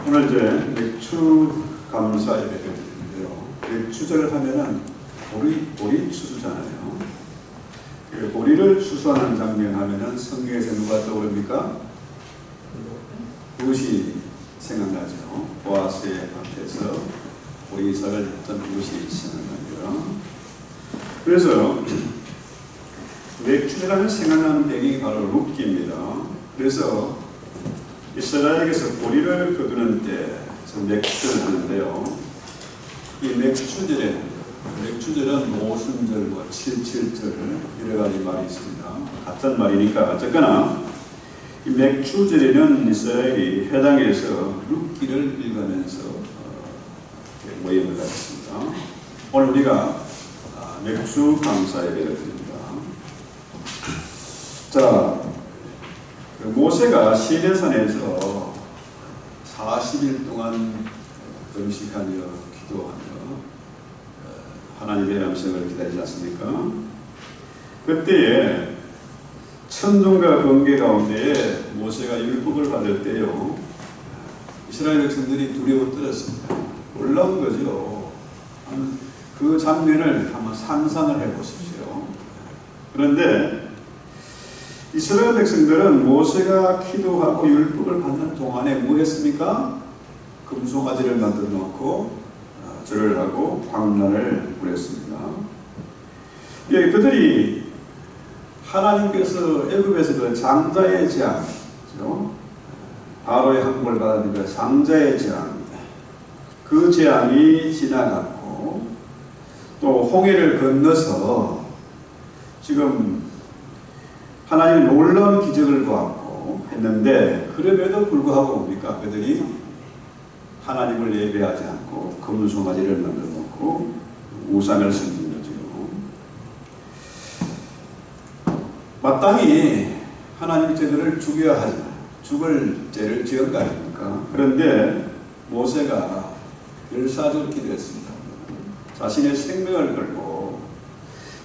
오늘 이제 맥주 감사 예배를 드리는데요. 맥주절을 하면은 보리 추수잖아요. 보리를 추수하는 장면 하면은 성경에서 누가 떠오릅니까? 룻이 생각나죠. 보아스의 밭에서 보리삭을 했던 룻이 생각나고요. 그래서 맥주라는 생각나는 배경이 바로 룻기입니다. 그래서 이스라엘에게서 보리를 거두는 때 맥주를 하는데요. 이 맥주절은 모순절, 칠칠절 여러 가지 말이 있습니다. 같은 말이니까 어쨌거나 이 맥주절에는 이스라엘이 회당에서 룻기를 읽으면서 모임을 가졌습니다. 오늘 우리가 맥주 감사 예배를 드립니다. 자, 모세가 시내산에서 40일 동안 금식하며 기도하며 하나님의 음성을 기다리지 않습니까? 그때에 천둥과 번개 가운데에 모세가 율법을 받을 때요, 이스라엘 백성들이 두려워 떨었습니다. 놀라운 거죠. 그 장면을 한번 상상을 해보십시오. 그런데 이스라엘 백성들은 모세가 기도하고 율법을 받는 동안에 뭐 했습니까? 금송아지를 만들어 놓고 절을 하고 광란을 부렸습니다. 예, 그들이 하나님께서 애굽에서 그 장자의 재앙, 바로의 항복을 받으니까 장자의 재앙, 그 재앙이 지나갔고 또 홍해를 건너서 지금 하나님의 놀라운 기적을 보았고 했는데, 그럼에도 불구하고 뭡니까? 그들이 하나님을 예배하지 않고 금송아지를 만들어 놓고 우상을 섬긴 거죠. 마땅히 하나님이 저들을 죽여야 하지만 죽을 죄를 지은 거 아닙니까? 그런데 모세가 열사절 기도했습니다. 자신의 생명을 걸고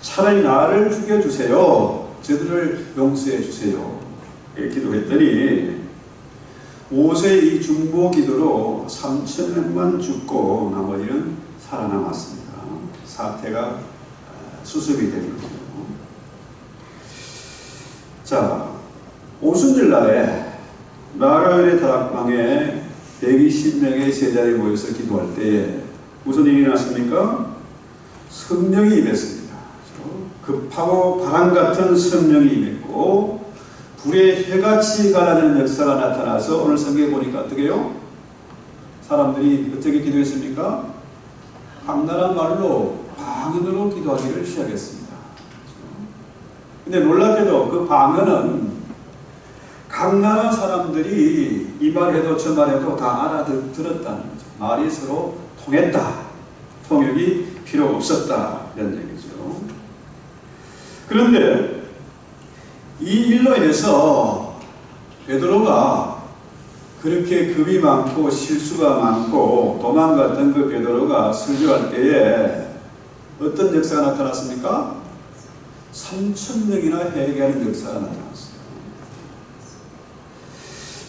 차라리 나를 죽여주세요, 저들을 용서해 주세요, 기도했더니 모세의 이 중보 기도로 3,000명만 죽고 나머지는 살아남았습니다. 사태가 수습이 된 거죠. 자, 오순절 날에 나가엘의 다락방에 120명의 제자들이 모여서 기도할 때에 무슨 일이 났습니까? 성령이 임했습니다. 급하고 바람 같은 성령이 임했고 불의 해같이 가라는 역사가 나타나서 오늘 성경에 보니까 어떻게 해요? 사람들이 어떻게 기도했습니까? 강렬한 말로 방언으로 기도하기를 시작했습니다. 근데 놀랍게도 그 방언은 강렬한 사람들이 이 말해도 저 말해도 다 알아들었다는 거죠. 말이 서로 통했다, 통역이 필요 없었다, 이런 얘기죠. 그런데 이 일로 인해서 베드로가 그렇게 겁이 많고 실수가 많고 도망갔던 그 베드로가 설교할 때에 어떤 역사가 나타났습니까? 3,000명이나 회개하는 역사가 나타났어요.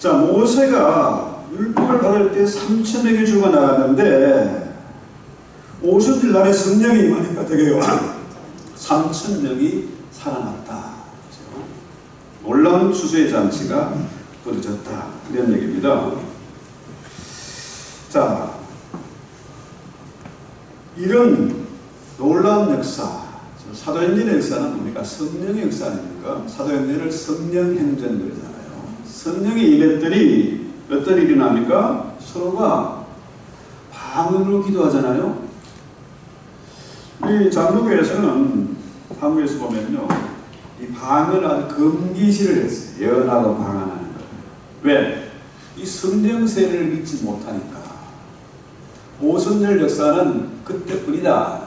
자, 모세가 율법을 받을 때 3,000명이 죽어나갔는데 오순절 날에 성령이 임하니까 어떻게 해요? 3,000명이 살아났다. 놀라운 추수의 잔치가 벌어졌다, 이런 얘기입니다. 자, 이런 놀라운 역사, 사도행전의 역사는 뭡니까? 성령의 역사 아닙니까? 사도행전을 성령행전 그러잖아요. 성령의 임했더니 어떤 일이 납니까? 서로가 방언으로 기도하잖아요. 이 장로교에서는 한국에서 보면요, 이 방언을 아주 금기시를 했어요. 예언하고 방언하는 거. 왜? 이 성령세를 믿지 못하니까. 오순절 역사는 그때뿐이다.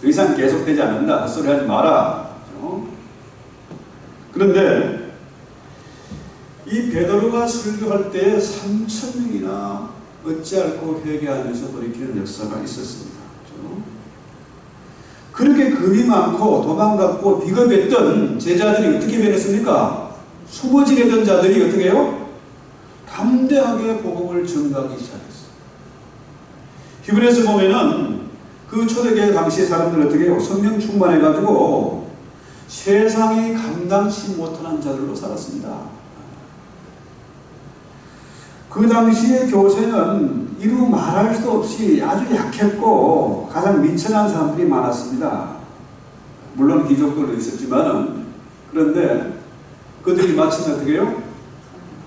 더 이상 계속되지 않는다. 헛소리 하지 마라. 그런데 이 베드로가 설교할 때 3,000명이나 어찌 않고 회개하면서 돌이키는 역사가 있었습니다. 그렇게 겁이 많고 도망갔고 비겁했던 제자들이 어떻게 변했습니까? 숨어지려던 자들이 어떻게 해요? 담대하게 복음을 전가하기 시작했어요. 히브리서 보면은 그 초대교회 당시의 사람들 어떻게 해요? 성령 충만해가지고 세상이 감당치 못하는 자들로 살았습니다. 그 당시의 교세는 이루 말할 수 없이 아주 약했고 가장 미천한 사람들이 많았습니다. 물론 귀족들도 있었지만, 그런데 그들이 마침 어떻게 해요?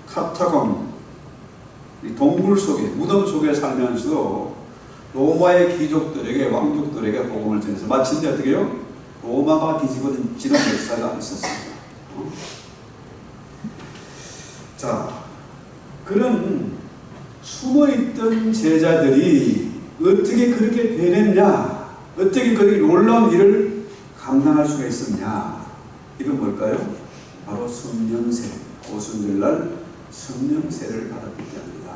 카타콤, 동굴 속에, 무덤 속에 살면서도 로마의 귀족들에게, 왕족들에게 복음을 전해서 마침내 어떻게 해요? 로마가 뒤집어지는 역사가 있었습니다. 자, 그런 숨어있던 제자들이 어떻게 그렇게 변했냐? 어떻게 그렇게 놀라운 일을 감당할 수가 있었냐? 이건 뭘까요? 바로 성령세, 오순절날 성령세를 받았기 때문이다.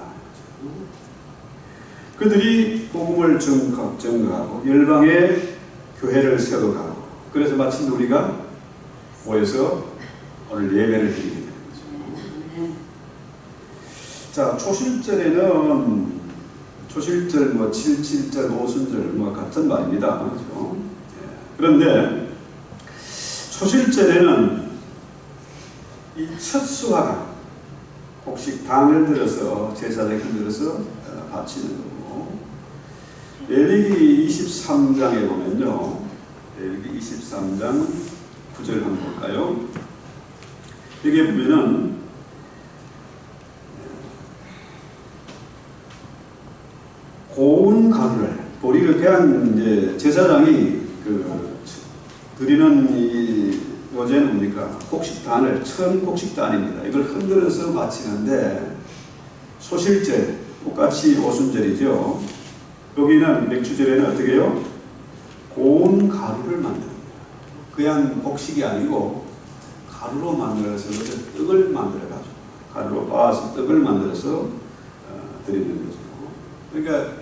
그들이 복음을 전가하고 열방의 교회를 세워가고, 그래서 마침 우리가 모여서 오늘 예배를 드리게 됩니다. 자, 초실절에는 초실절, 뭐 칠칠절, 오순절 뭐 같은 말입니다. 그렇죠? 그런데 초실절에는 이 첫 수화가 곡식 당을 들어서 제사를 흔들어서 바치는 거고, 레위기 23장에 보면요, 레위기 23장 9절 한번 볼까요? 여기에 보면은 고운 가루를, 보리를 대한 이제 제사장이 드리는 이 요제는 뭡니까? 곡식단을, 천 곡식단입니다. 이걸 흔들어서 바치는데, 소실절, 똑같이 오순절이죠. 여기는 맥주절에는 어떻게 해요? 고운 가루를 만듭니다. 그냥 곡식이 아니고 가루로 만들어서 떡을 만들어가지고, 가루로 빻아서 떡을 만들어서 드리는 거죠. 그러니까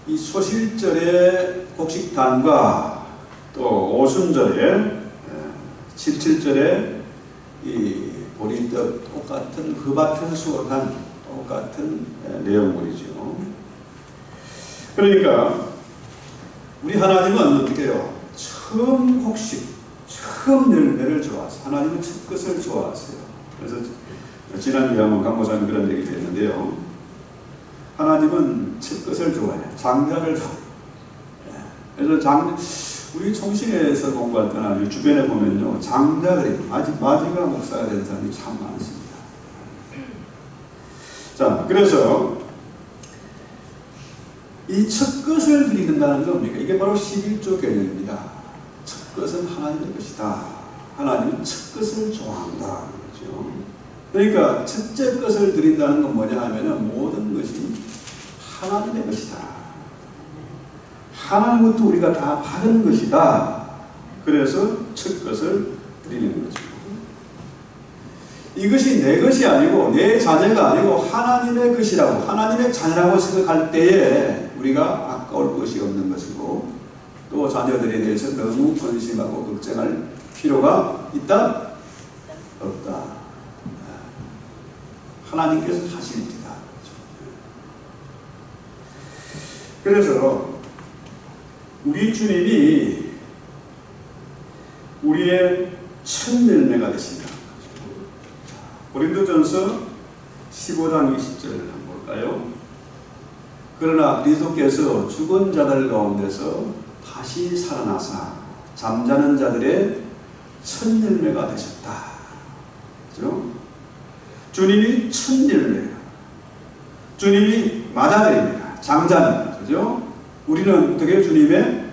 이 소실절의 곡식단과 또 오순절에, 칠칠절에 이 보리떡 똑같은 그 밭에서 수확한 똑같은 내용물이죠. 그러니까 우리 하나님은 어떻게 해요? 처음 곡식, 처음 열매를 좋아하세요. 하나님은 첫 것을 좋아하세요. 그래서 지난주에 한번 강모사님 그런 얘기를 했는데요. 하나님은 첫 것을 좋아해요. 장자를 좋아해요. 그래서 우리 총신에서 공부할 때나 주변에 보면요, 장자들이, 마지막 목사가 된 사람이 참 많습니다. 자, 그래서 이 첫 것을 드린다는 건 뭡니까? 이게 바로 11조 개념입니다. 첫 것은 하나님의 것이다. 하나님은 첫 것을 좋아한다. 그렇죠? 그러니까 첫째 것을 드린다는 건 뭐냐 하면은 모든 것이 하나님의 것이다. 하나님부터 우리가 다 받은 것이다. 그래서 첫 것을 드리는 거죠. 이것이 내 것이 아니고 내 자녀가 아니고 하나님의 것이라고, 하나님의 자녀라고 생각할 때에 우리가 아까울 것이 없는 것이고, 또 자녀들에 대해서 너무 관심하고 걱정할 필요가 있다? 없다. 하나님께서 하실 일이다. 그래서 우리 주님이 우리의 첫 열매가 되신다. 고린도전서 15장 20절을 한번 볼까요? 그러나 그리스도께서 죽은 자들 가운데서 다시 살아나사 잠자는 자들의 첫 열매가 되셨다. 그렇죠? 주님이 첫 열매예요. 주님이 맏아들입니다. 장자입니다. 그죠? 우리는 어떻게 주님의,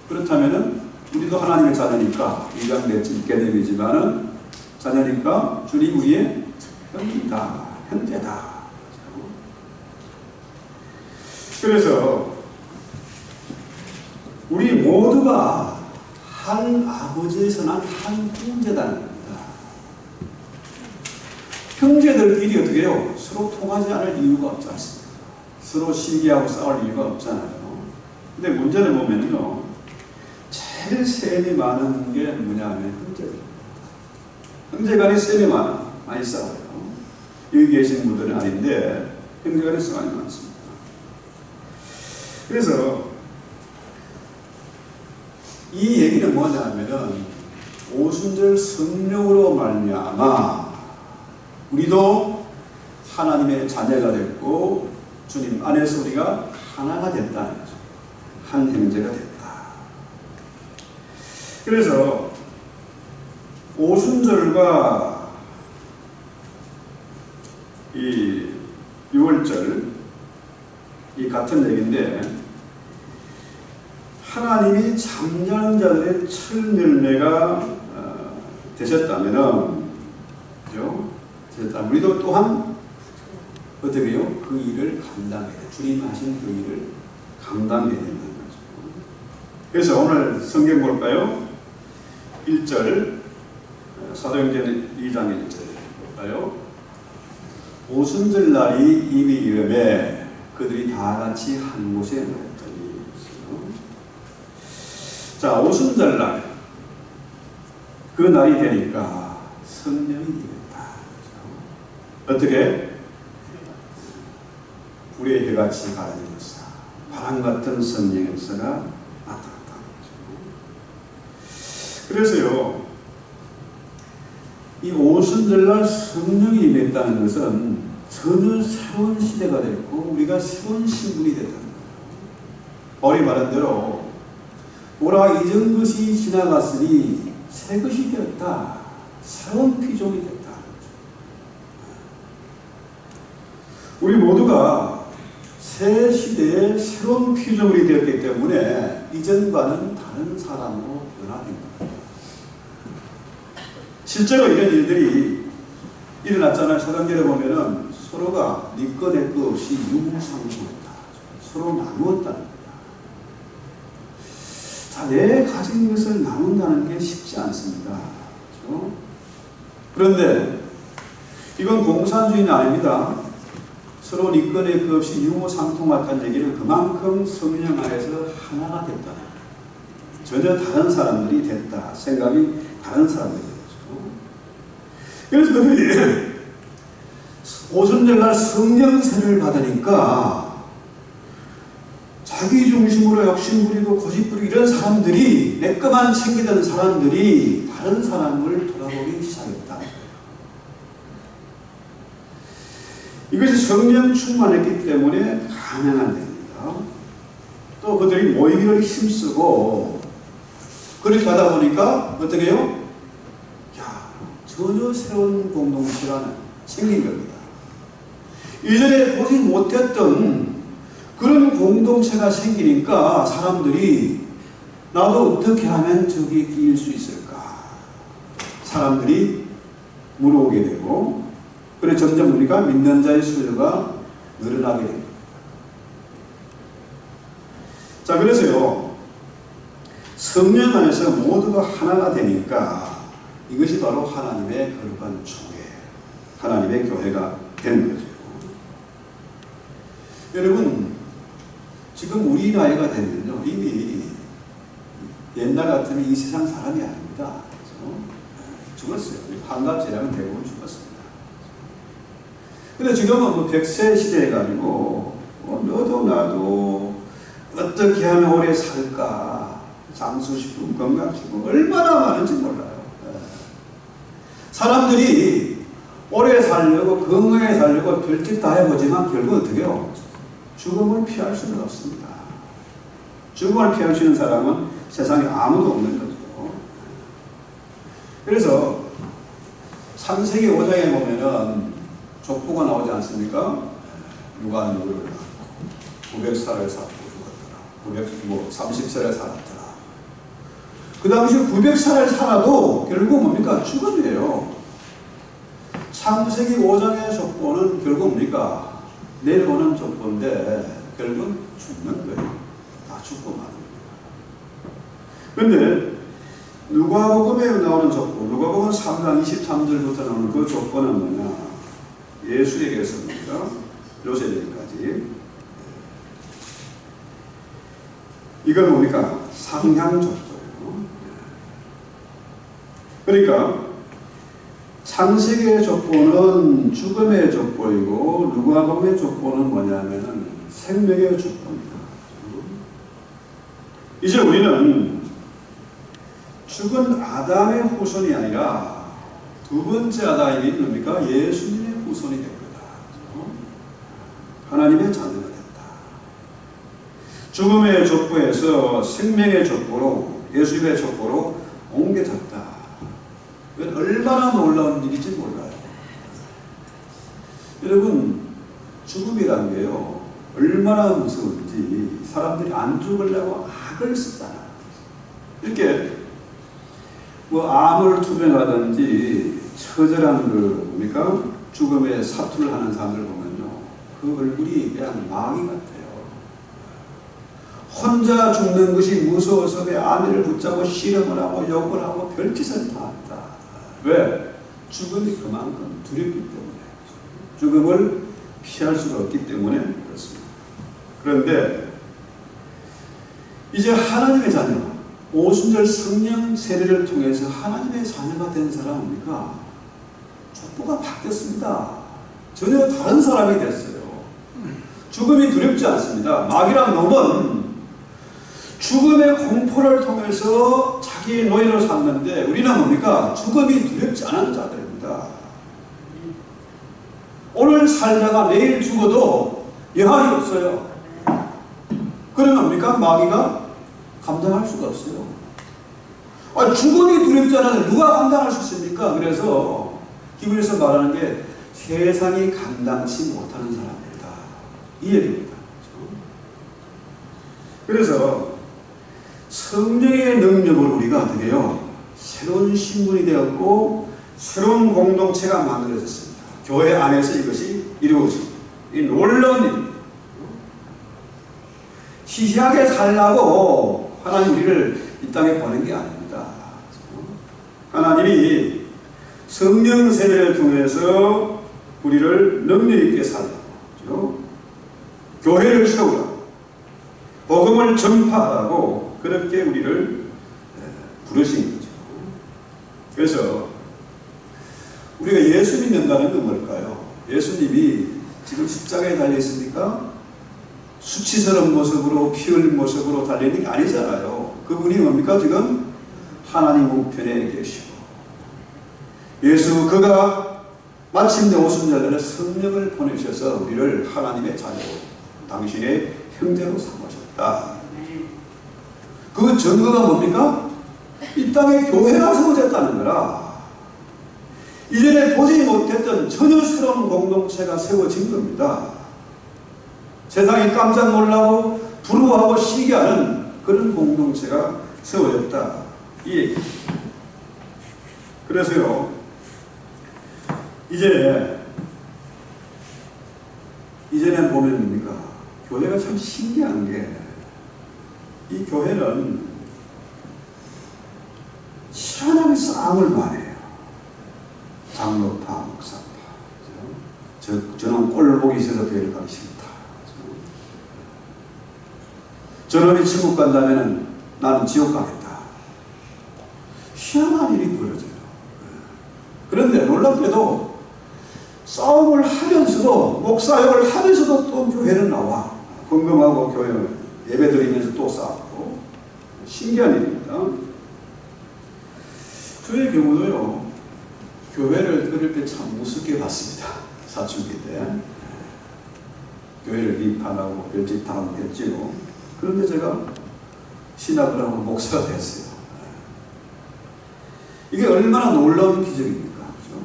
그렇다면은 우리도 하나님의 자녀니까 위장됐지 개념이지만은 자녀니까 주님 우리의 형이다, 형제다. 그래서 우리 모두가 한 아버지에서 난 한 형제다는 겁니다. 형제들끼리 어떻게 해요? 서로 통하지 않을 이유가 없지 않습니까? 서로 시기하고 싸울 이유가 없잖아요. 근데 문제는 보면요, 제일 셈이 많은 게 뭐냐 하면 형제들. 형제간에 셈이 많이 싸워요. 여기 계신 분들은 아닌데 형제간에서 많이 많습니다. 그래서 이 얘기는 뭐냐면은 오순절 성령으로 말미암아 우리도 하나님의 자녀가 됐고 주님 안에서 우리가 하나가 됐다는 거죠. 한 형제가 됐다. 그래서 오순절과 이 6월절 이 같은 얘기인데 하나님이 잠자는 자들의 첫 열매가 되셨다면은 그죠? 우리도 또한 어떻게 해요? 그 일을 감당해야 돼. 주님 하신 그 일을 감당해야 된다는 거죠. 그래서 오늘 성경 볼까요? 1절 사도행전 2장 1절 볼까요? 오순절 날이 이미 이름에 그들이 다 같이 한 곳에 모였더니. 자, 오순절 날 그 날이 되니까 성령이 임했다. 어떻게? 불의 해같이 가라지면서 바람 같은 성령의 역사가 나타났다. 그래서요, 이 오순절날 성령이 임했다는 것은 전혀 새로운 시대가 됐고 우리가 새로운 신분이 됐다는 거예요. 바울이 말한 대로 오라 이전 것이 지나갔으니 새 것이 되었다. 새로운 피조물이 됐다. 우리 모두가 새 시대의 새로운 피조물이 되었기 때문에 이전과는 다른 사람으로 변화된 겁니다. 실제로 이런 일들이 일어났잖아요. 사도행전에 보면은 서로가 니꺼 내꺼 없이 유무상통했다. 서로 나누었다는 겁니다. 자, 내 가진 것을 나눈다는 게 쉽지 않습니다. 그렇죠? 그런데 이건 공산주의는 아닙니다. 서로 니꺼 내꺼 없이 유무상통했다는 얘기는 그만큼 성령 안에서 하나가 됐다. 전혀 다른 사람들이 됐다. 생각이 다른 사람들이 됐죠. 그래서 그들이 오순절날 성령세를 받으니까 자기 중심으로 욕심 부리고 고집 부리고 이런 사람들이 내 것만 챙기던 사람들이 다른 사람을 돌아보기 시작했다. 이것이 성령 충만했기 때문에 가능한 일입니다. 또 그들이 모이기를 힘쓰고 그렇게 하다 보니까 어떻게 해요? 야, 전혀 새로운 공동체가 생긴 겁니다. 이전에 보지 못했던 그런 공동체가 생기니까 사람들이 나도 어떻게 하면 저기에 끼일 수 있을까? 사람들이 물어오게 되고 그래 점점 우리가 믿는 자의 수요가 늘어나게 됩니다. 자, 그래서요, 성령 안에서 모두가 하나가 되니까 이것이 바로 하나님의 거룩한 교회, 하나님의 교회가 되는 거죠. 여러분, 지금 우리 나이가 되면요, 이미 옛날 같으면 이 세상 사람이 아닙니다. 그렇죠? 죽었어요. 환갑제라면 대부분 죽었습니다. 근데 지금은 뭐 100세 시대에 가지고 너도 나도 어떻게 하면 오래 살까, 장수식품, 건강식품 얼마나 많은지 몰라요. 사람들이 오래 살려고 건강하게 살려고 별짓 다 해보지만 결국 어떻게 해요? 죽음을 피할 수는 없습니다. 죽음을 피할 수 있는 사람은 세상에 아무도 없는 거죠. 그래서 창세기 5장에 보면은 족보가 나오지 않습니까? 누가 누구를 낳고 900살을 살고 죽었더라. 30살을 살았더라. 그 당시 900살을 살아도 결국 뭡니까? 죽음이에요. 창세기 5장의 족보는 결국 뭡니까? 내려오는 족보인데 결국은 죽는 거예요. 다 죽고 마는 거예요. 그런데 누가복음에 나오는 족보, 누가복음 3장 23절부터 나오는 그 족보는 뭐냐? 예수에게서입니다. 요셉에게까지. 이건 뭡니까? 상향 족보예요. 그러니까 창세기의 족보는 죽음의 족보이고 누가복음의 족보는 뭐냐면은 생명의 족보입니다. 이제 우리는 죽은 아담의 후손이 아니라 두 번째 아담이 뭡니까? 예수님의 후손이 된 거다. 하나님의 자녀가 됐다. 죽음의 족보에서 생명의 족보로, 예수님의 족보로 옮겨졌다. 이건 얼마나 놀라운 일인지 몰라요. 여러분, 죽음이란 게요, 얼마나 무서운지 사람들이 안 죽으려고 악을 쓰잖아. 이렇게 뭐 암을 투병하든지 처절한 뭡니까? 죽음의 사투를 하는 사람들 보면요, 그 얼굴이 그냥 마귀 같아요. 혼자 죽는 것이 무서워서 왜 아내를 붙잡고 씨름을 하고 욕을 하고 별짓을 다 한다. 왜? 죽음이 그만큼 두렵기 때문에. 죽음을 피할 수가 없기 때문에 그렇습니다. 그런데 이제 하나님의 자녀, 오순절 성령 세례를 통해서 하나님의 자녀가 된 사람입니까? 족보가 바뀌었습니다. 전혀 다른 사람이 됐어요. 죽음이 두렵지 않습니다. 마귀란 놈은 죽음의 공포를 통해서 자기의 노예로 샀는데 우리는 뭡니까? 죽음이 두렵지 않은 자들입니다. 오늘 살다가 내일 죽어도 여한이 없어요. 그러면 뭡니까? 마귀가 감당할 수가 없어요. 죽음이 두렵지 않아서 누가 감당할 수 있습니까? 그래서 히브리서 말하는 게 세상이 감당치 못하는 사람들이다. 이 얘기입니다. 그래서 성령의 능력으로 우리가 어떻게 해요? 새로운 신분이 되었고 새로운 공동체가 만들어졌습니다. 교회 안에서 이것이 이루어집니다. 이 놀라운 일입니다. 희귀하게 살라고 하나님 우리를 이 땅에 보낸 게 아닙니다. 하나님이 성령 세례를 통해서 우리를 능력 있게 살라고, 교회를 세우라고, 복음을 전파하라고 그렇게 우리를 부르신 거죠. 그래서 우리가 예수 믿는다는 건 뭘까요? 예수님이 지금 십자가에 달려 있습니까? 수치스러운 모습으로 피 흘린 모습으로 달리는 게 아니잖아요. 그분이 뭡니까? 지금 하나님 우편에 계시고 예수 그가 마침내 오순절날에 성령을 보내셔서 우리를 하나님의 자녀로 당신의 형제로 삼으셨다. 그 증거가 뭡니까? 이 땅에 교회가 세워졌다는 거라. 이전에 보지 못했던 전혀 새로운 공동체가 세워진 겁니다. 세상이 깜짝 놀라고 부러워하고 시기하는 그런 공동체가 세워졌다. 이 얘기. 그래서요, 이전에 보면 뭡니까? 교회가 참 신기한 게, 이 교회는 희한하게 싸움을 많이 해요. 장로파, 목사파. 저는 꼴보기 있어서 교회를 가기 싫다. 저놈이 지옥 간다면 나는 지옥 가겠다. 희한한 일이 벌어져요. 그런데 놀랍게도 싸움을 하면서도, 목사역을 하면서도 또 교회는 나와. 헌금하고 교회 예배 드리면서 또 싸우고. 신기한 일입니다. 저의 경우도요, 교회를 그럴 때 참 무섭게 봤습니다. 사춘기 때. 교회를 비판하고 별짓 다 했지요. 그런데 제가 신학을 하고 목사가 됐어요. 이게 얼마나 놀라운 기적입니까? 그렇죠?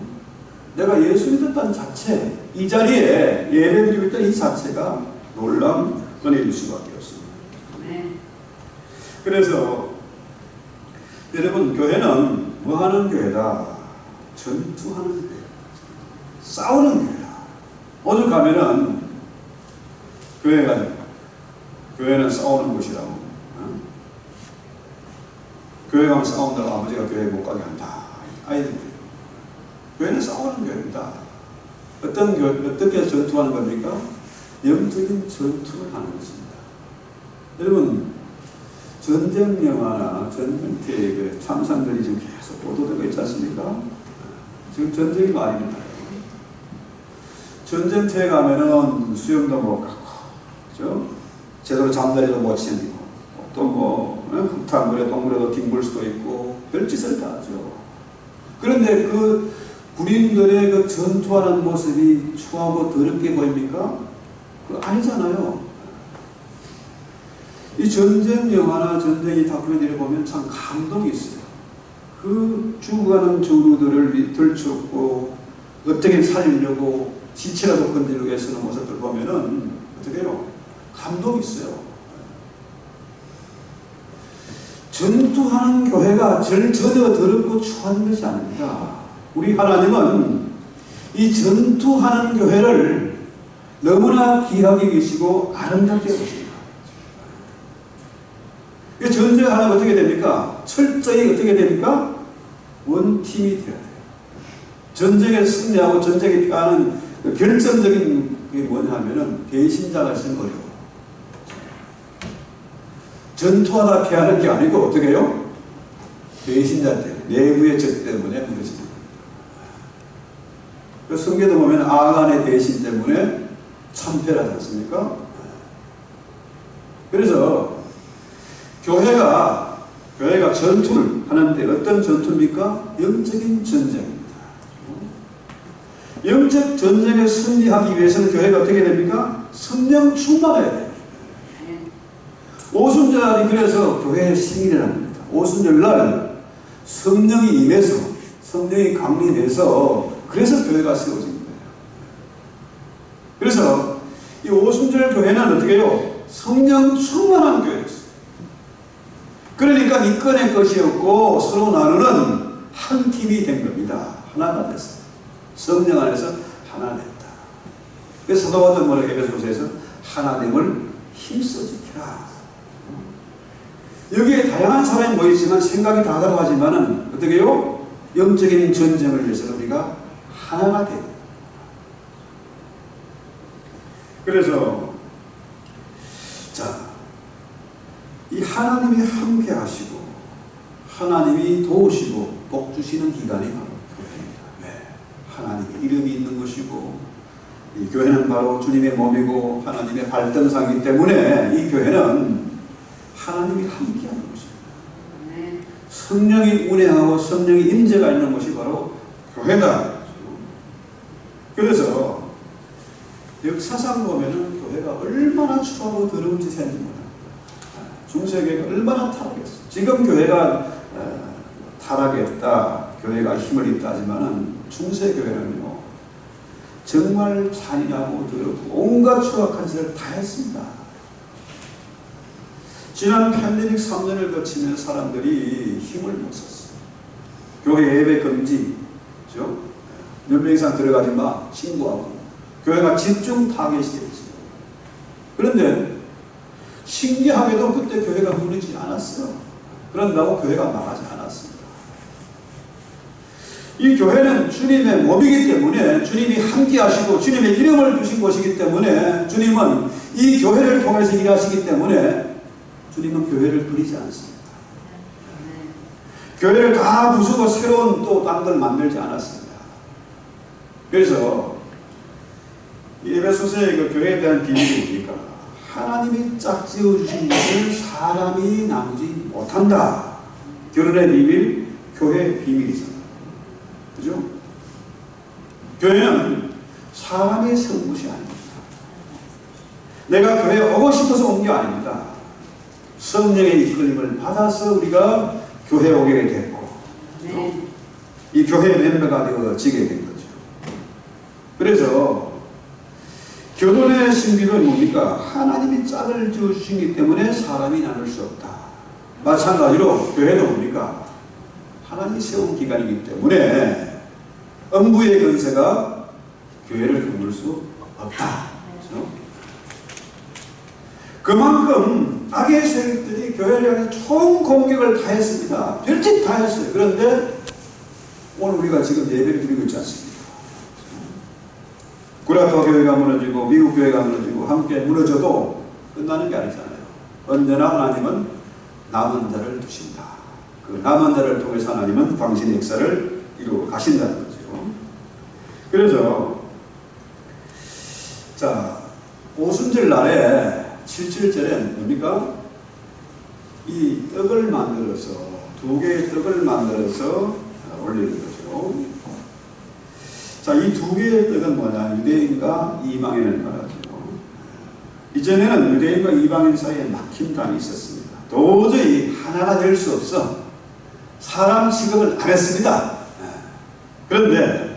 내가 예수 믿었다는 자체, 이 자리에 예배드리고 있다는 이 자체가 놀라운 은혜일 수밖에 없습니다. 그래서 여러분, 교회는 뭐 하는 교회다? 전투하는 교회, 싸우는 교회다. 오늘 가면은 교회는 싸우는 곳이라고. 교회 가면 싸운다고 아버지가 교회 못 가게 한다. 아이들이에요. 교회는 싸우는 교회입니다. 어떻게 전투하는 겁니까? 영적인 전투를 하는 것입니다. 여러분, 전쟁 영화나 전쟁 그 참상들이 지금 계속 보도되고 있지 않습니까? 지금 전쟁이 말입니다. 전쟁터에 가면은 수영도 못 가고, 그죠? 제대로 잠자리도 못 챙기고, 또 뭐, 흙탕 물에 동물에도 뒹굴 수도 있고, 별짓을 다 하죠. 그런데 그 군인들의 그 전투하는 모습이 추하고 더럽게 보입니까? 그거 아니잖아요. 이 전쟁 영화나 전쟁의 다큐멘터리를 보면 참 감동이 있어요. 그 죽어가는 전우들을 들추고 어떻게 살리려고 지체라도 건드리려고 애쓰는 모습들 보면은 어떻게 해요? 감동이 있어요. 전투하는 교회가 전혀 더럽고 추한 것이 아닙니다. 우리 하나님은 이 전투하는 교회를 너무나 귀하게 계시고 아름답게 보십니다. 전쟁하면 어떻게 됩니까? 철저히 어떻게 됩니까? 원팀이 되어야 돼요. 전쟁에 승리하고 전쟁에 피하는 결정적인 게 뭐냐면은 배신자가 있으면 어려워. 전투하다 피하는 게 아니고 어떻게 해요? 배신자 때문에, 내부의 적 때문에 무너집니다. 그 성경도 보면 아간의 배신 때문에 참패를 하지 않습니까? 그래서 교회가 전투를 하는데 어떤 전투입니까? 영적인 전쟁입니다. 영적 전쟁에 승리하기 위해서는 교회가 어떻게 됩니까? 성령 충만해야 돼요. 오순절이 그래서 교회의 생일이라는 겁니다. 오순절날 성령이 임해서 성령이 강림해서 그래서 교회가 세워진 거예요. 그래서 이 오순절 교회는 어떻게 해요? 성령 충만한 교회였어요. 그러니까 이권의 것이었고 서로 나누는 한 팀이 된 겁니다. 하나가 됐어요. 성령 안에서 하나 됐다. 그래서 사도 바울은 뭐라고 에베소서에서 하나님을 힘써 지키라. 여기에 다양한 사람이 모이지만 생각이 다 다르지만은 어떻게 해요? 영적인 전쟁을 위해서 우리가 하나가 돼요. 그래서 자, 이 하나님이 함께 하시고 하나님이 도우시고 복 주시는 기관이 바로 교회입니다. 네. 하나님의 이름이 있는 것이고 이 교회는 바로 주님의 몸이고 하나님의 발등상이기 때문에 이 교회는 하나님이 함께하는 것입니다. 네. 성령이 운행하고 성령의 임재가 있는 것이 바로 교회다. 그래서 역사상 보면은 교회가 얼마나 추하고 더러운 짓을 했는지 몰라요. 중세교회가 얼마나 타락했어. 지금 교회가 타락했다, 교회가 힘을 잃다 하지만은 중세교회는요 정말 잔인하고 더럽고 온갖 추악한 짓을 다 했습니다. 지난 팬데믹 3년을 거치면서 사람들이 힘을 못 썼어요. 교회 예배 금지, 그렇죠? 몇 명 이상 들어가지 마, 신고하고. 교회가 집중 타겟이 되었어요. 그런데 신기하게도 그때 교회가 무너지지 않았어요. 그런다고 교회가 망하지 않았습니다. 이 교회는 주님의 몸이기 때문에 주님이 함께 하시고 주님의 이름을 주신 곳이기 때문에 주님은 이 교회를 통해서 일하시기 때문에 주님은 교회를 버리지 않습니다. 교회를 다 부수고 새로운 또 딴 걸 만들지 않았습니다. 그래서 에베소서의 그 교회에 대한 비밀이 뭡니까? 하나님이 짝지어 주신 것을 사람이 나누지 못한다. 결혼의 비밀, 교회의 비밀이잖아요. 그죠? 교회는 사람의 세운 것이 아닙니다. 내가 교회에 오고 싶어서 온 게 아닙니다. 성령의 이끌림을 받아서 우리가 교회에 오게 됐고 네. 이 교회의 멤버가 되어지게 된 거죠. 그래서 결혼의 신비는 뭡니까? 하나님이 짝을 지어주시기 때문에 사람이 나눌 수 없다. 마찬가지로 교회는 뭡니까? 하나님이 세운 기관이기 때문에 음부의 권세가 교회를 끊을 수 없다. 그렇죠? 그만큼 악의 세력들이 교회를 향해 총 공격을 다 했습니다. 별짓 다 했어요. 그런데 오늘 우리가 지금 예배를 드리고 있지 않습니까? 구라토 교회가 무너지고 미국 교회가 무너지고 함께 무너져도 끝나는 게 아니잖아요. 언제나 하나님은 남은 자를 두신다. 그 남은 자를 통해서 하나님은 당신의 역사를 이루어 가신다는 거죠. 그래서 자, 오순절 날에 7.7절엔 뭡니까? 이 떡을 만들어서, 2개의 떡을 만들어서 올리는 거죠. 자, 이 2개의 떡은 뭐냐? 유대인과 이방인을 말하죠. 이전에는 유대인과 이방인 사이에 막힘감이 있었습니다. 도저히 하나가 될 수 없어 사람 취급을 안 했습니다. 그런데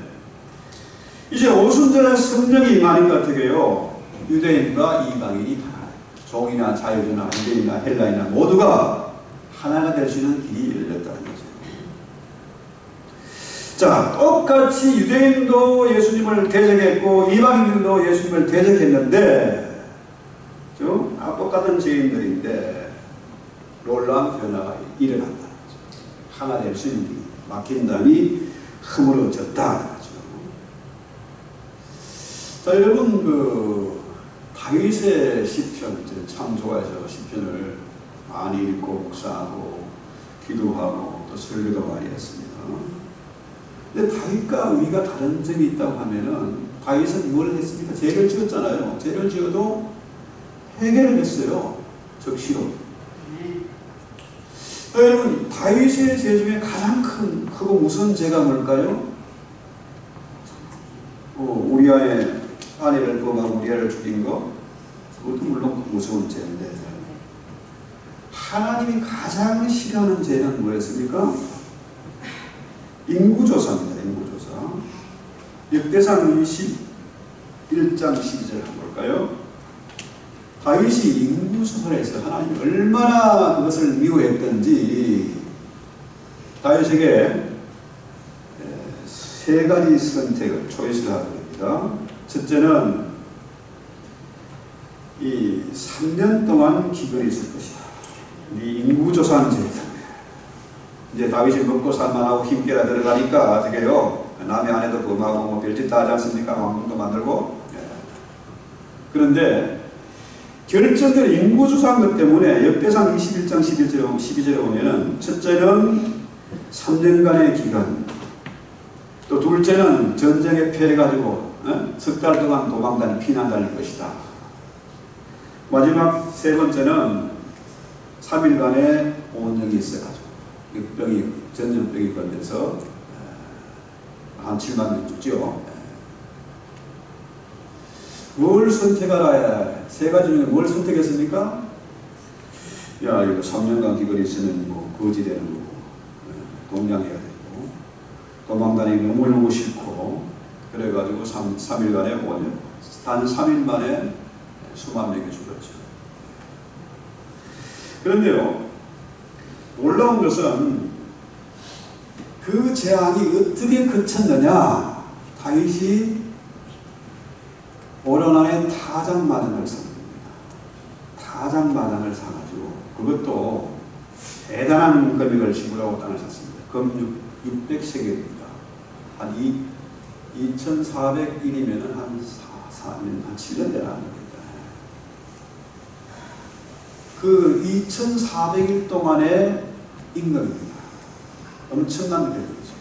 이제 오순절에 성령이 임하니까 어떻게 해요? 유대인과 이방인이 하나, 종이나 자유주나 유대인이나 헬라인이나 모두가 하나가 될 수 있는 길이 열렸다는 거죠. 자, 똑같이 유대인도 예수님을 대적했고 이방인들도 예수님을 대적했는데 똑같은 죄인들인데 놀라운 변화가 일어난다는 거죠. 하나 될 수 있는 길이 막힌 담이 허물어졌다는 거죠. 자, 여러분 다윗의 시편 참 좋아해서 시편을 많이 읽고 묵상하고 기도하고 또 설교도 많이 했습니다. 근데 다윗과 우리가 다른 점이 있다고 하면은 다윗은 뭘 했습니까? 죄를 지었잖아요. 죄를 지어도 회개를 했어요. 적시로. 여러분, 다윗의 죄 중에 가장 크고 무서운 죄가 뭘까요? 우리아의 아내를 범하고 우리아를 죽인 거, 그것도 물론 무서운 죄인데, 하나님이 가장 싫어하는 죄는 뭐였습니까? 인구조사입니다. 인구조사. 역대상 21장 12절 한번 볼까요? 다윗이 인구조사에서 하나님이 얼마나 그것을 미워했던지 다윗에게 3가지 선택을 초이스를 하게 됩니다. 첫째는 이 3년 동안 기근이 있을 것이다. 이 인구조사한 죄 때문에 이제 다윗이 먹고 살만하고 힘께라 들어가니까 어떻게 해요? 남의 아내도 범하고 별짓 다 하지 않습니까? 왕궁도 만들고. 그런데 결정적인 인구조사한 것 때문에 역대상 21장 12절에 보면은 첫째는 3년간의 기간, 또 둘째는 전쟁에 패해가지고 석 달 동안 도망다니 피난 다닐 것이다. 마지막 3번째는 3일간의 온영이 있어가지고 전염병이 걸려서 한 7만 명 죽죠. 뭘 선택하라? 3가지 중에 뭘 선택했습니까? 야, 이거 3년간 기근이 있으면 뭐 거지 되는 거고, 동냥해야 되고, 도망다니기 너무너무 싫고, 그래가지고 3일간의 오년, 단 3일 만에 수만 명이 죽었죠. 그런데요, 놀라운 것은 그 재앙이 어떻게 그쳤느냐? 다윗이 오르난에 타작마당을 삽니다. 타작마당을 사가지고 그것도 대단한 금액을 지불하고 땅을 샀습니다. 금 600세겔입니다. 한 2,401이면 한 7년 되나 합니다. 그 2,400일 동안의 임금입니다. 엄청난 금액이죠.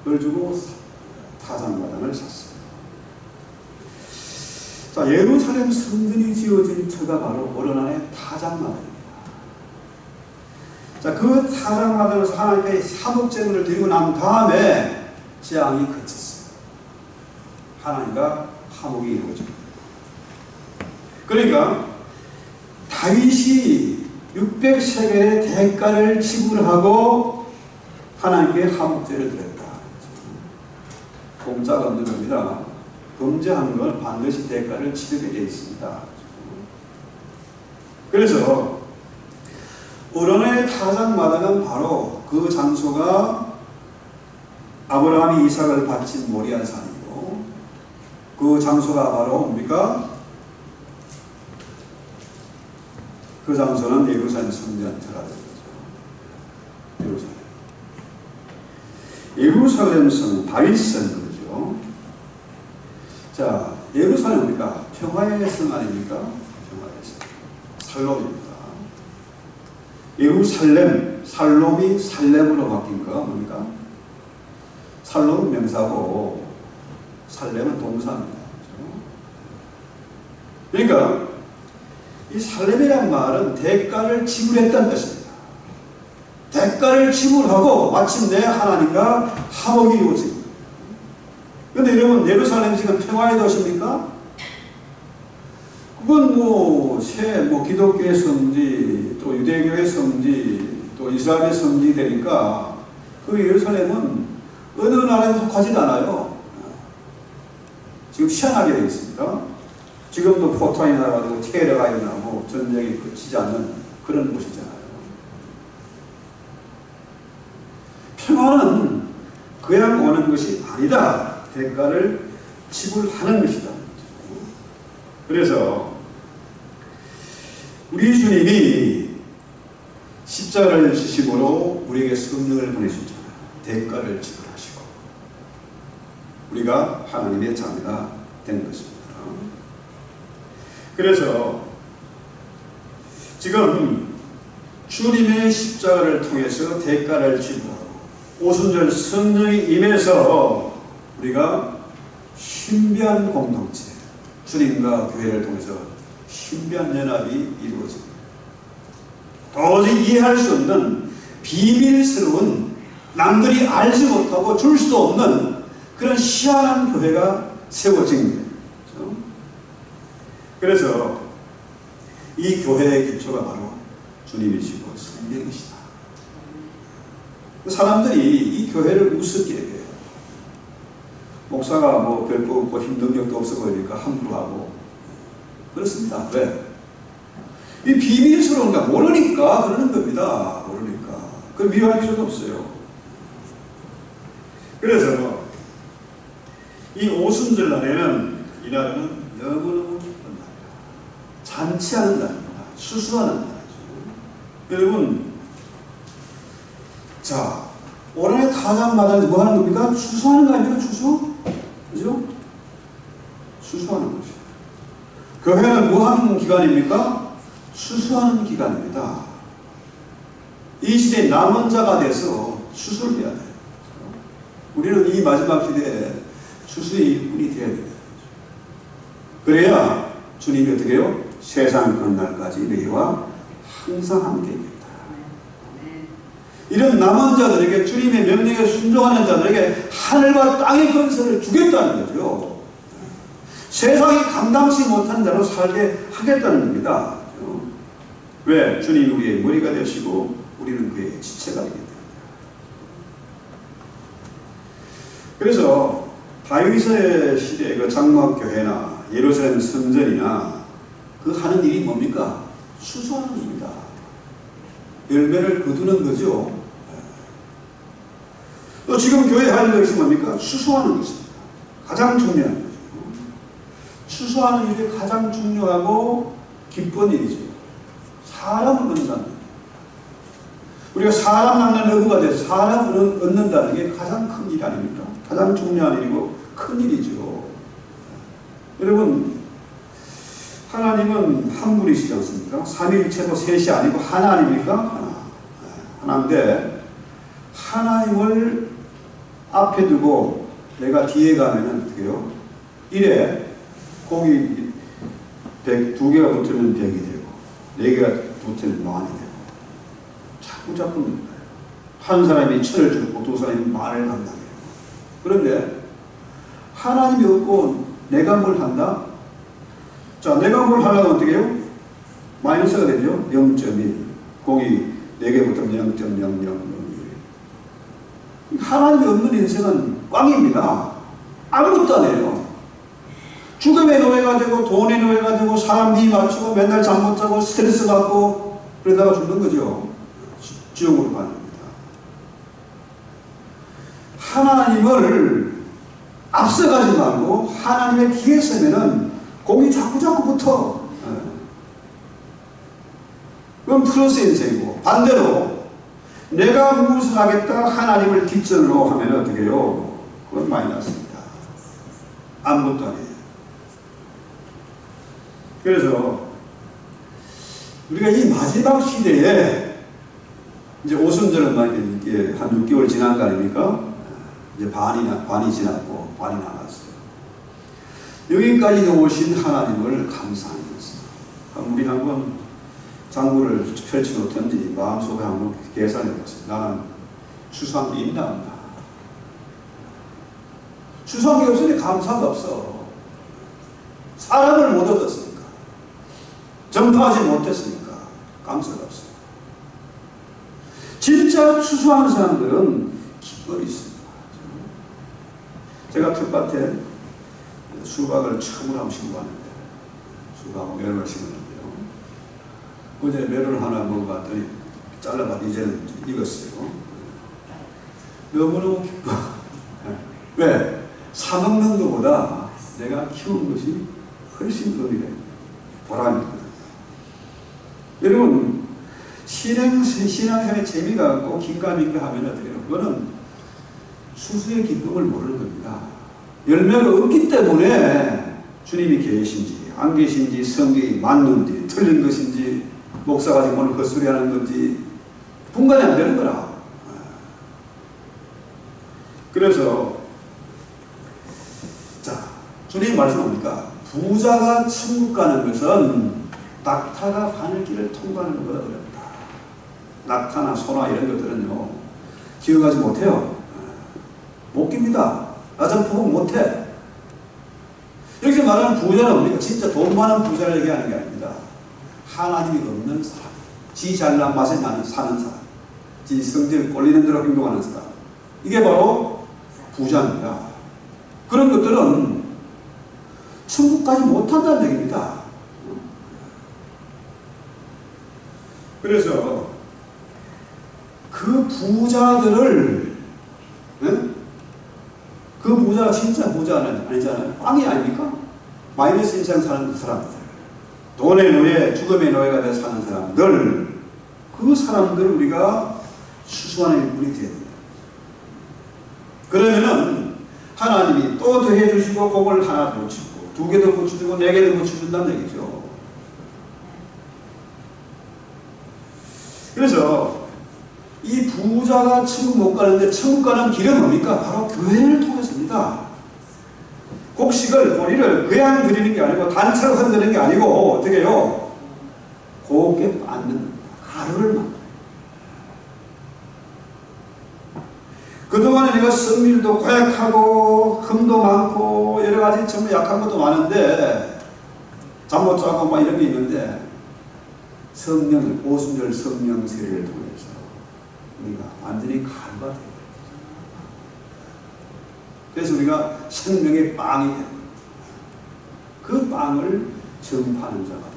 그걸 주고 타작마당을 샀습니다. 자, 예루살렘 성전이 지어진 터가 바로 오르난의 타작마당입니다. 자, 그 타작마당에서 하나님께 화목제물을 드리고 난 다음에 재앙이 그쳤어요. 하나님과 화목이 이루어집니다. 그러니까 다윗이 600세겔의 대가를 지불하고 하나님께 화목제를 드렸다. 공짜가 없는 겁니다. 범죄한 건 반드시 대가를 치르게 되어 있습니다. 그래서 오르난의 타작마당은 바로 그 장소가 아브라함이 이삭을 바친 모리아 산이고, 그 장소가 바로 뭡니까? 그 장소는 예루살렘 성전터가 된 거죠. 예루살렘 성, 다윗성 그러죠. 자, 예루살렘 뭡니까? 평화의 성 아닙니까? 평화의 성. 살롬입니다. 예루살렘, 살롬이 살렘으로 바뀐 거 뭡니까? 살롬은 명사고 살렘은 동사입니다. 그러니까 이 살렘이란 말은 대가를 지불했다는 뜻입니다. 대가를 지불하고 마침내 하나님과 화목이 이루어집니다. 그런데 여러분, 예루살렘 지금 평화의 도시입니까? 그건 기독교의 성지, 또 유대교의 성지, 또 이스라엘의 성지 되니까 그 예루살렘은 어느 나라에 속하지도 않아요. 지금 희한하게 되어 있습니다. 지금도 포탄이 나가지고 테러가 일어나고 전쟁이 그치지 않는 그런 곳이잖아요. 평화는 그냥 오는 것이 아니다. 대가를 지불하는 것이다. 그래서 우리 주님이 십자가를 지심으로 우리에게 성령을 보내셨잖아요. 대가를 지불하시고 우리가 하나님의 자녀가 된 것입니다. 그래서 지금 주님의 십자가를 통해서 대가를 지불하고 오순절 성령이 임해서 우리가 신비한 공동체, 주님과 교회를 통해서 신비한 연합이 이루어집니다. 도저히 이해할 수 없는 비밀스러운, 남들이 알지 못하고 줄 수도 없는 그런 희한한 교회가 세워집니다. 그래서 이 교회의 기초가 바로 주님이시고 성령이시다. 사람들이 이 교회를 우습게 여겨요. 목사가 별거 없고 힘 능력도 없어 보이니까 함부로 하고 그렇습니다. 왜? 이 비밀스러운가 모르니까 그러는 겁니다. 모르니까. 그걸 미워할 필요도 없어요. 그래서 이 오순절 날에는 이 날은 너무너무 기쁜 날이야. 잔치하는 날입니다. 수수하는 날이죠. 여러분, 자, 올한해 가장마다 뭐 하는 겁니까? 수수하는 거 아닙니까? 수수? 그죠? 수수하는 거죠. 교회는 뭐 하는 기간입니까? 수수하는 기간입니다. 이 시대에 남은 자가 돼서 수수를 해야 돼요. 우리는 이 마지막 시대에 수수의 일꾼이 되어야 됩니다. 그래야 주님이 어떻게 해요? 세상 끝날까지 너희와 항상 함께 있겠다. 이런 남은 자들에게, 주님의 명령에 순종하는 자들에게 하늘과 땅의 권세를 주겠다는 거죠. 세상이 감당치 못한 자로 살게 하겠다는 겁니다. 왜? 주님이 우리의 머리가 되시고 우리는 그의 지체가 되기 때문에. 그래서 다윗의 시대의 그 장막교회나 예루살렘 성전이나 그 하는 일이 뭡니까? 수수하는 겁니다. 열매를 거두는 거죠. 또 지금 교회 할 것이 뭡니까? 수수하는 것입니다. 가장 중요한 거죠. 수수하는 일이 가장 중요하고 기쁜 일이죠. 사람을 얻는다는 거예요. 우리가 사람 낳는 어부가 돼서 사람을 얻는다는 게 가장 큰 일 아닙니까? 가장 중요한 일이고 큰 일이죠. 여러분, 하나님은 한 분이시지 않습니까? 삼위일체도 셋이 아니고 하나 아닙니까? 하나인데 하나님을 앞에 두고 내가 뒤에 가면은 어떻게 해요? 1에 공이 2개가 붙으면 100이 되고 4개가 붙으면 만이 되고 자꾸 한 사람이 천을 죽고 두 사람이 만을 감당해요. 그런데 하나님이 없고 내가 뭘 한다? 자, 내가 뭘 하려면 어떻게 해요? 마이너스가 되죠? 0.1. 공이 4개 붙으면 0.0001. 하나님이 없는 인생은 꽝입니다. 아무것도 안 해요. 죽음의 노예가 되고 돈의 노예가 되고 사람 비 맞추고 맨날 잠 못 자고 스트레스 받고 그러다가 죽는 거죠. 지옥으로 가는 겁니다. 하나님을 앞서가지 말고 하나님의 뒤에 서면은 공이 자꾸 붙어. 그건 플러스 인생이고, 반대로 내가 무엇을 하겠다 하나님을 뒷전으로 하면 어떻게 해요? 그건 마이너스입니다. 아무것도 아니에요. 그래서 우리가 이 마지막 시대에 이제 오순절은 한 6개월 지난 거 아닙니까? 이제 반이 지났고 반이 남았어요. 여기까지 오신 하나님을 감사하는 것입니다. 우리 한번 장부를 펼쳐놓던지 마음속에 한번 계산해보세요. 나는 추수한 게 있나 없나? 추수한 게 없으니 감사가 없어. 사랑을 못 얻었으니까, 전파하지 못했으니까 감사가 없어. 진짜 추수하는 사람들은 기쁨이 있습니다. 제가 텃밭에 수박을 처음으로 한번 심어봤는데, 수박하고 메론을 심었는데요. 어제 메론을 하나 먹어봤더니 잘라봤더니 이제는 익었어요. 너무너무 기뻐. 왜? 사먹는 것보다 내가 키운 것이 훨씬 의미가 있는 보람이 있거든요. 여러분, 신앙생활에 재미가 없고 긴가민가 하면 어떻게 해요? 그거는 수수의 기쁨을 모르는 겁니다. 열매가 없기 때문에 주님이 계신지 안 계신지, 성경이 맞는지 틀린 것인지, 목사가 지금 오늘 헛소리 하는 건지 분간이 안 되는 거라. 그래서 자, 주님이 말씀합니까? 부자가 천국 가는 것은 낙타가 바늘길을 통과하는 것보다 어렵다. 낙타나 소나 이런 것들은요, 기억하지 못해요. 못 깁니다. 나전포복 못해. 여기서 말하는 부자는 뭡니까? 진짜 돈 많은 부자를 얘기하는 게 아닙니다. 하나님이 없는 사람, 지 잘난 맛에 나는 사는 사람, 지 성질 꼴리는 대로 행동하는 사람, 이게 바로 부자입니다. 그런 것들은 천국까지 못한다는 얘기입니다. 그래서 그 부자들을, 그 부자가 진짜 부자는 아니잖아요. 빵이 아닙니까? 마이너스 인생 사는 사람들, 돈의 노예, 죽음의 노예가 되어 사는 사람들, 그 사람들을 우리가 수수하는 일꾼이 되어야 됩니다. 그러면은 하나님이 또 더해주시고 복을 하나 더 주시고 2개 더 붙여주고 4개 더 붙여준다는 얘기죠. 그래서 이 부자가 천국 못 가는데 천국 가는 길은 뭡니까? 바로 교회를 통해서입니다. 곡식을, 보리를 그냥 드리는 게 아니고 단체로 흔드는 게 아니고 어떻게 해요? 곱게 빻는 가루를 만들어요. 그동안에 내가 성질도 고약하고 흠도 많고 여러 가지 전부 약한 것도 많은데 잠 못 자고 막 이런 게 있는데 성령을, 오순절 성령 세례를 통해서 우리가 완전히 가루가 돼요. 그래서 우리가 생명의 빵이 됩니다. 그 빵을 전파하는 자가 됩니다.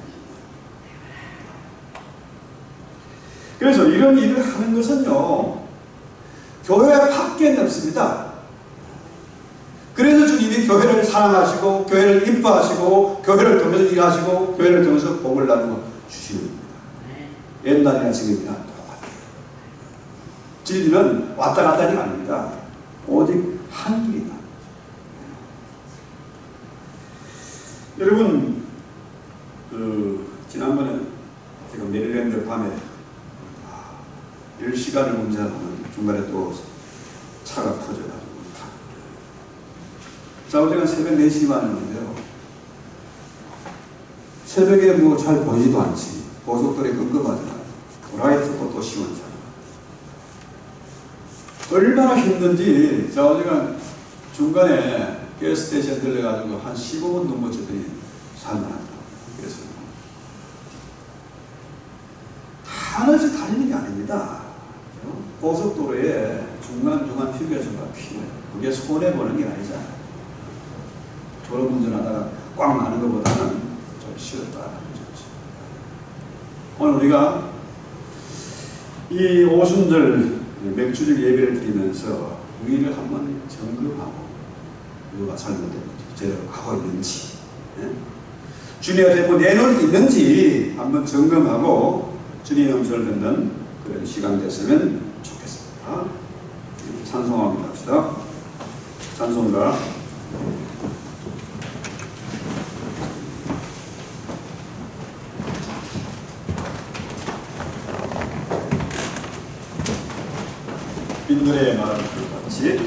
그래서 이런 일을 하는 것은요, 교회 밖에는 없습니다. 그래서 주님이 교회를 사랑하시고 교회를 이뻐하시고 교회를 통해서 일하시고 교회를 통해서 복을 나누어 주시는 겁니다. 옛날이나 지금이나 똑같아요. 진리는 왔다 갔다가 아닙니다. 오직 한 길이다. 여러분, 지난번에 제가 메릴랜드 밤에 10시간을 운전하면 중간에 또 차가 터져가지고 자, 어제가 새벽 4시 반이었는데요. 새벽에 뭐 잘 보이지도 않지. 고속도로에 끔끔하잖아요. 라이트도 또 시원찮아. 얼마나 힘든지, 자, 어제가 중간에 가스스테이션 들려가지고 한 15분 넘어졌더니 살만하더라고요. 그래서 하늘에서 달리는 게 아닙니다. 고속도로에 중간중간 휴게소가 필요해요. 그게 손해보는 게 아니잖아요. 졸음운전하다가 꽉 마는 것보다는 좀 쉬었다 하는 거죠. 오늘 우리가 이 오순절 맥주적 예배를 드리면서 우리를 한번 점검하고 누가 잘못된 제대로 하고 있는지, 주님 앞에 뭐 내놓은 있는지 한번 점검하고 주님의 음성을 듣는 그런 시간 됐으면 좋겠습니다. 찬송하고 합시다. 찬송가 빈들의 말을 같이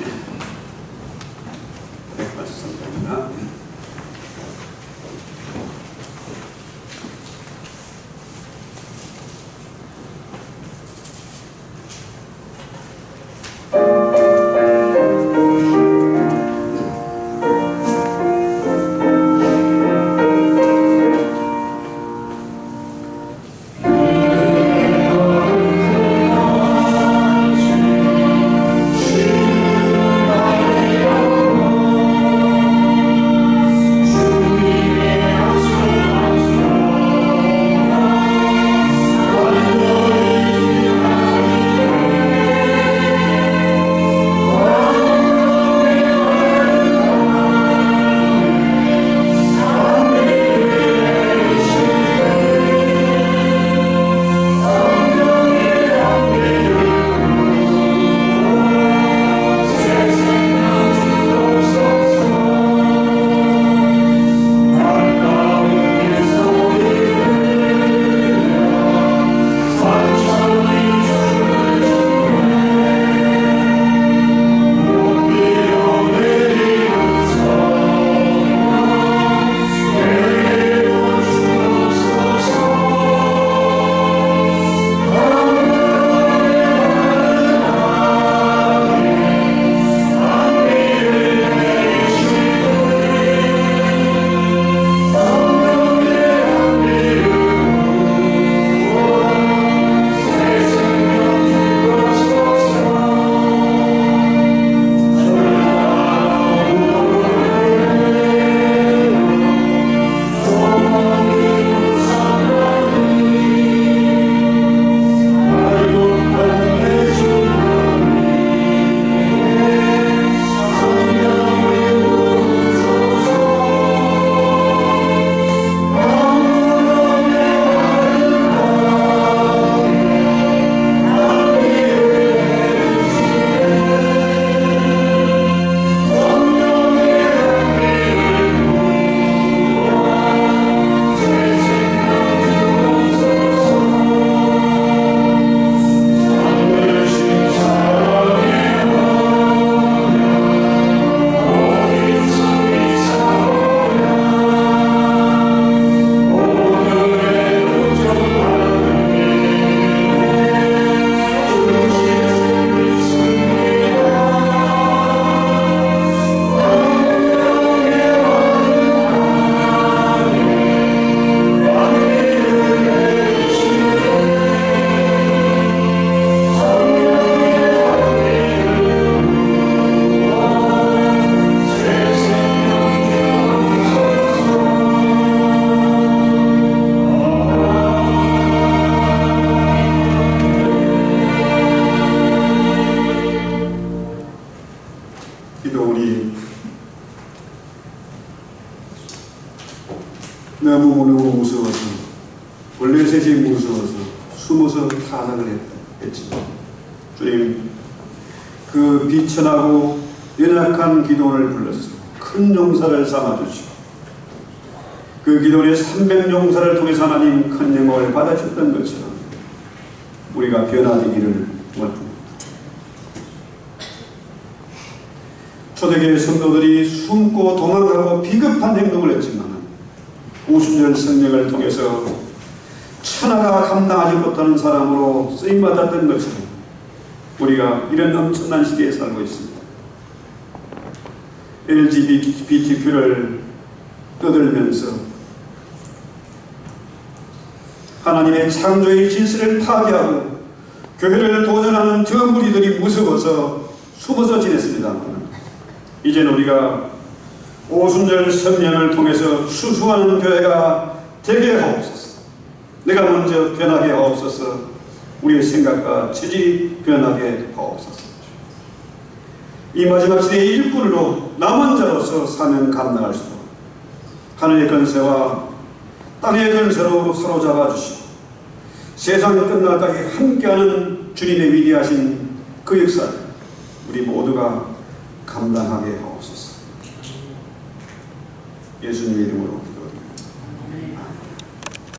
너무 무서워서, 벌레셋이 무서워서 숨어서 타락을 했지만 주님 그 비천하고 연약한 기도를 불러서 큰 용사를 삼아주시고 그 기도의 300용사를 통해서 하나님 큰 영광을 받아줬던 것처럼 우리가 변화되기를 원합니다. 초대교회 성도들이 숨고 도망가고 비겁한 행동을 했지만 오순절 성령을 통해서 천하가 감당하지 못하는 사람으로 쓰임받았던 것처럼 우리가 이런 엄청난 시대에 살고 있습니다. LGBTQ를 떠들면서 하나님의 창조의 질서를 파괴하고 교회를 도전하는 저 무리들이 무서워서 숨어서 지냈습니다. 이제는 우리가 오순절 성령을 통해서 수수하는 교회가 되게 하옵소서. 내가 먼저 변하게 하옵소서. 우리의 생각과 체질이 변하게 하옵소서. 이 마지막 시대의 일꾼으로 남은 자로서 사명 감당할 수 있도록 하늘의 권세와 땅의 권세로 사로잡아 주시고 세상이 끝날까지 함께하는 주님의 위대하신 그 역사를 우리 모두가 감당하게 하옵소서. 예수님의 이름으로